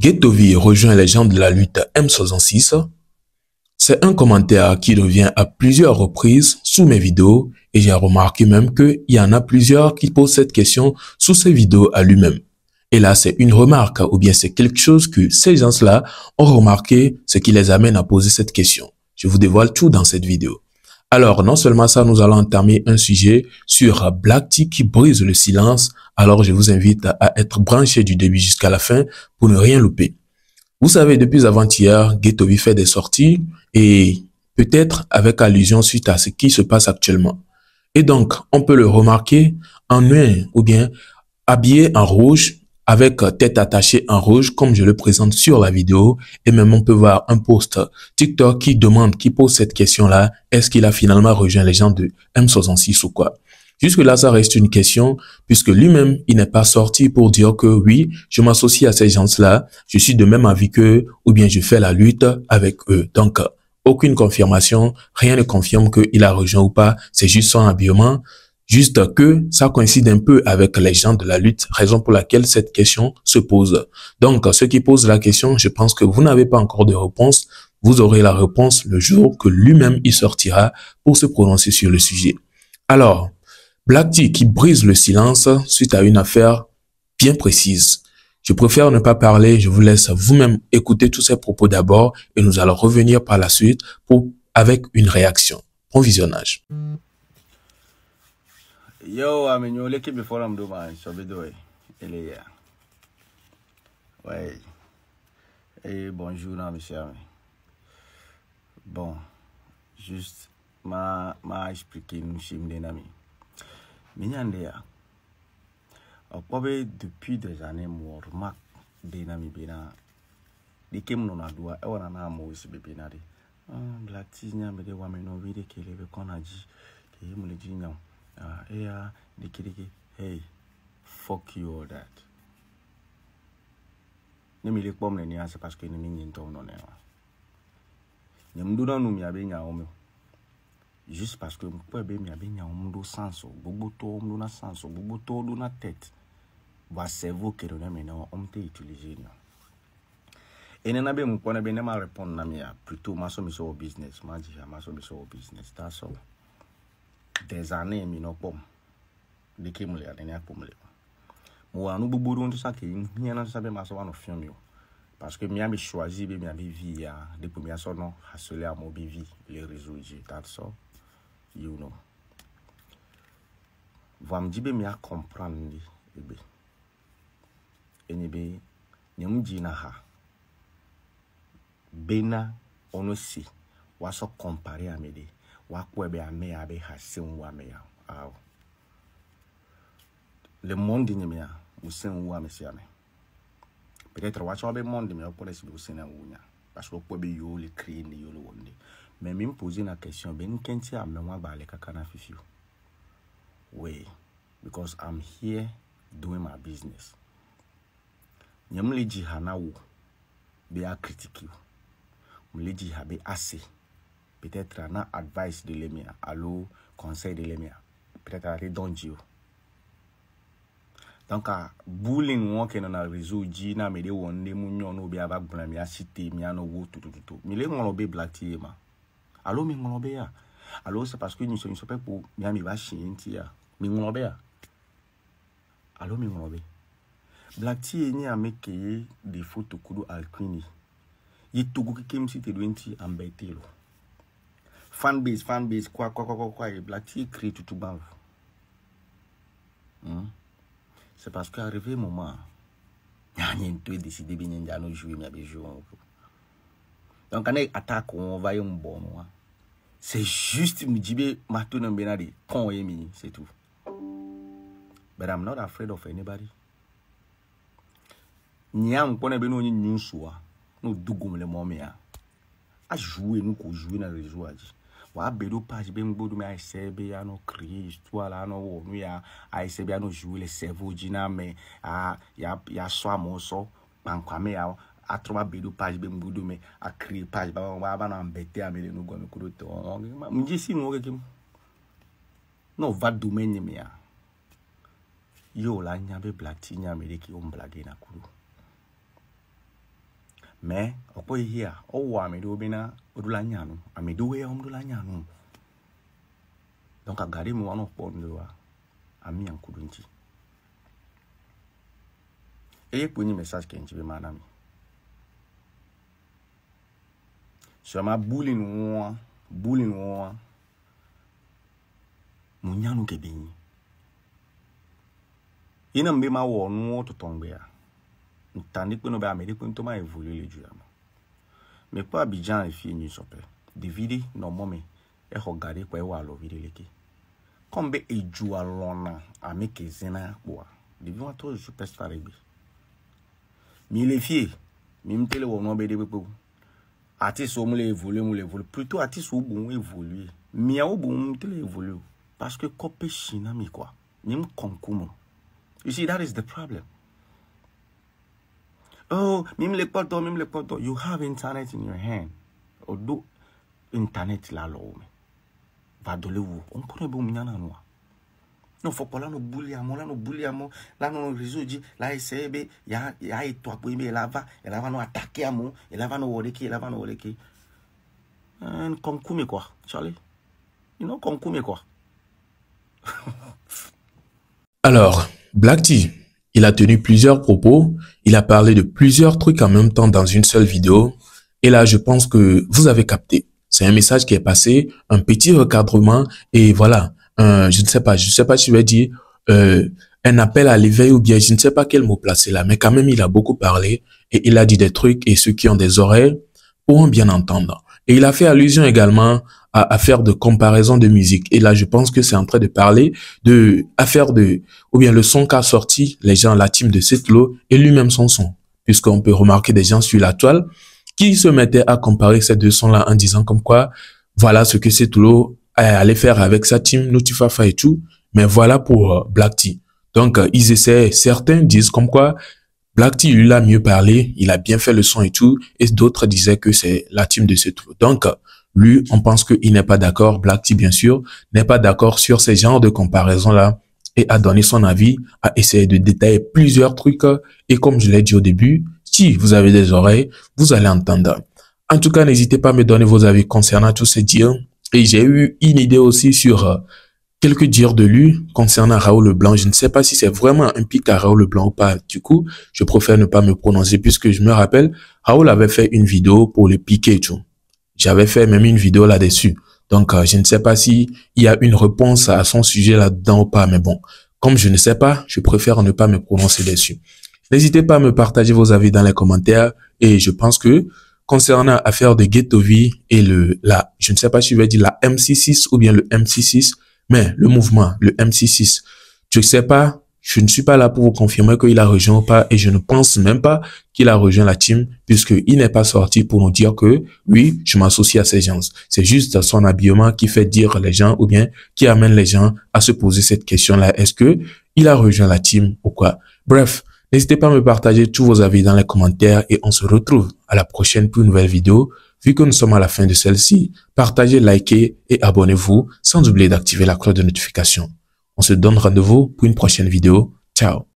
Guettovi rejoint les gens de la lutte M66. C'est un commentaire qui revient à plusieurs reprises sous mes vidéos et j'ai remarqué même qu'il y en a plusieurs qui posent cette question sous ces vidéos à lui-même. Et là, c'est une remarque ou bien c'est quelque chose que ces gens-là ont remarqué, ce qui les amène à poser cette question. Je vous dévoile tout dans cette vidéo. Alors, non seulement ça, nous allons entamer un sujet sur Black T qui brise le silence. Alors, je vous invite à être branché du début jusqu'à la fin pour ne rien louper. Vous savez, depuis avant-hier, Guettovi fait des sorties et peut-être avec allusion suite à ce qui se passe actuellement. Et donc, on peut le remarquer en nuit ou bien habillé en rouge avec tête attachée en rouge comme je le présente sur la vidéo et même on peut voir un post TikTok qui pose cette question-là, est-ce qu'il a finalement rejoint les gens de M66 ou quoi? Jusque-là, ça reste une question puisque lui-même, il n'est pas sorti pour dire que oui, je m'associe à ces gens-là, je suis de même avis qu'eux ou bien je fais la lutte avec eux. Donc, aucune confirmation, rien ne confirme qu'il a rejoint ou pas, c'est juste son habillement. Juste que ça coïncide un peu avec les gens de la lutte, raison pour laquelle cette question se pose. Donc, ceux qui posent la question, je pense que vous n'avez pas encore de réponse. Vous aurez la réponse le jour que lui-même y sortira pour se prononcer sur le sujet. Alors, Black T qui brise le silence suite à une affaire bien précise. Je préfère ne pas parler, je vous laisse vous-même écouter tous ces propos d'abord et nous allons revenir par la suite avec une réaction. Bon visionnage. Yo, amenyo leki before I'm doing my video. Ele ya. Ouais. Et bonjour, monsieur. Bon, juste ma expliquer nous chez m'denami. Minyande ya. Depuis des années moi remarque denami bena. Dikem non adwa e wana na mo isi bebena de. Black T nya me de wa me no vide kele be konaji. Ke mu le ji nya. Hey, fuck you all that. Ne mi le pom ne ni ase parce que ni ni nto no ne wa. Ne mdu na nu mi abe nya o me. Juste parce que mpo be mi abe nya o mdu sanso, gbogbo to mdu na sanso, gbogbo to do na tête. Va cerveau que ne me no on te utiliser ni. Ene na be mpo na be ne ma répondre na mi ya plutôt ma so mi so business, ma di ma so mi so business, that's all. Des années mi no pom. De ke mule ane ak pomle. Mo anu bubudu on ça que ni na ça be ma so wan film yo. Parce que mi a choisi be mi a vie ya depuis mi a so non hasole à mo vie les réseaux j'ai that's all. You know. Vam di be mi a comprendre ebe. Eni be nyam ji na ha. Bena ono si wa so comparer à me de. Wa ko be a me abe ha se wa me ya. Le monde ni mia usen wa mesiame peut-être wa chobe monde mi opole si usen wunya parce que ko be yo le créer ni yo le wonde mais me poser la question ben kenti a me wa ba le kakana fifi oui because I'm here doing my business nyam le ji hana wo be a critique me le ji ha be assez peut-être na advice de lemia allo conseil de lemia peut-être a redondio. Donc, bullying won ke na réseau ji na me de won de munyo no be aba gbona mi asite mi ano wo tututu. Mi le ngolo be Black T ma. Allo mi ngolo be ya. Allo c'est parce que nous sommes pas pour mi ami ba chinti ya. Mi ngolo be ya. Allo mi ngolo be. Black T ni ameke des photos kudu alquini. Yi tugu ke kemsi te 20 ambetelo. Fanbase quoi Black T crée tout ban. C'est parce qu'arrivé moment, il y a un peu décidé de jouer, mais jouer. Donc, quand on attaque, on va y un bon. C'est juste me dire, maintenant, benadi, quand c'est tout. But I'm not afraid of anybody. Niam, quand on a une soie, nous dougons le moment. À jouer, nous jouer dans les réseau. Wa bedo page be mbodu me aisebe ya no créer histoire la no wo ya aisebe ya no jouer le cerveau jina me ya so amoso pankwame ya atroba bedo page be mbodu me a créer page ba na mbete amele no go me kuroto mji si no ke no va domaine me ya yo la nya be Black T nya me ki on blague na kuru Mais, opo here, o amedo bena, odula nyanu, amedo we omdula nyanu. Donc, à garder mon an pour nous, ami en Kudunti. Et pour un message que je vais m'en sur ma boule noire, mon nyanu kebini. Il n'a pas eu un autre tombé. Tandis que nous avons Américains évolué les jours. Mais pas Abidjan et filles nous sopé. Des vidéos normalement et regarder quoi ou alors vidéo les qui. Comme be et joue à l'on a mes zena quoi. Des vidéos trop superstar rugby. Mais les filles, même télé ou non be des peu. Artistes ou moule évoluer plutôt artistes ou bon évoluer. Mais ou bon télé évoluer parce que copé china mi quoi. Même concours. You see, that is the problem. Oh, même les potos, you have internet in your hand. Although, internet là, va de vous. On connaît bon mignana noir. Non, faut pas là nous bouler à moi, là nous réseau dit, là SCB, ya et toi pour aimer là va nous attaquer à moi, et là va nous volker. Comme combien quoi, Charlie? You know, comme combien quoi? Alors, Black T, il a tenu plusieurs propos, il a parlé de plusieurs trucs en même temps dans une seule vidéo. Et là, je pense que vous avez capté. C'est un message qui est passé, un petit recadrement et voilà, je ne sais pas si je vais dire un appel à l'éveil ou bien je ne sais pas quel mot placer là, mais quand même il a beaucoup parlé et il a dit des trucs et ceux qui ont des oreilles pourront bien entendre. Et il a fait allusion également à faire de comparaison de musique. Et là, je pense que c'est en train de parler ou bien le son qu'a sorti les gens, la team de Setlo et lui-même son son. Puisqu'on peut remarquer des gens sur la toile qui se mettaient à comparer ces deux sons-là en disant comme quoi, voilà ce que Setlo allait faire avec sa team, Notifafa et tout. Mais voilà pour Black T. Donc, ils essaient, certains disent comme quoi, Black T, lui, a mieux parlé, il a bien fait le son et tout, et d'autres disaient que c'est la team de Setlo. Donc, lui, on pense qu'il n'est pas d'accord, Black T, bien sûr, n'est pas d'accord sur ces genres de comparaisons-là, et a donné son avis, a essayé de détailler plusieurs trucs, et comme je l'ai dit au début, si vous avez des oreilles, vous allez entendre. En tout cas, n'hésitez pas à me donner vos avis concernant tous ces dires, et j'ai eu une idée aussi sur quelques dires de lui concernant Raoul Leblanc. Je ne sais pas si c'est vraiment un pic à Raoul Leblanc ou pas. Du coup, je préfère ne pas me prononcer puisque je me rappelle, Raoul avait fait une vidéo pour le piquer et tout. J'avais fait même une vidéo là-dessus. Donc, je ne sais pas si il y a une réponse à son sujet là-dedans ou pas. Mais bon, comme je ne sais pas, je préfère ne pas me prononcer dessus. N'hésitez pas à me partager vos avis dans les commentaires. Et je pense que concernant l'affaire de Ghettovie et je ne sais pas si je vais dire la MC6 ou bien le MC6, mais le mouvement, le MC6, je ne sais pas, je ne suis pas là pour vous confirmer qu'il a rejoint ou pas et je ne pense même pas qu'il a rejoint la team puisqu'il n'est pas sorti pour nous dire que oui, je m'associe à ces gens. C'est juste son habillement qui fait dire les gens ou bien qui amène les gens à se poser cette question-là. Est-ce que il a rejoint la team ou quoi? Bref, n'hésitez pas à me partager tous vos avis dans les commentaires et on se retrouve à la prochaine pour une nouvelle vidéo. Vu que nous sommes à la fin de celle-ci, partagez, likez et abonnez-vous sans oublier d'activer la cloche de notification. On se donne rendez-vous pour une prochaine vidéo. Ciao!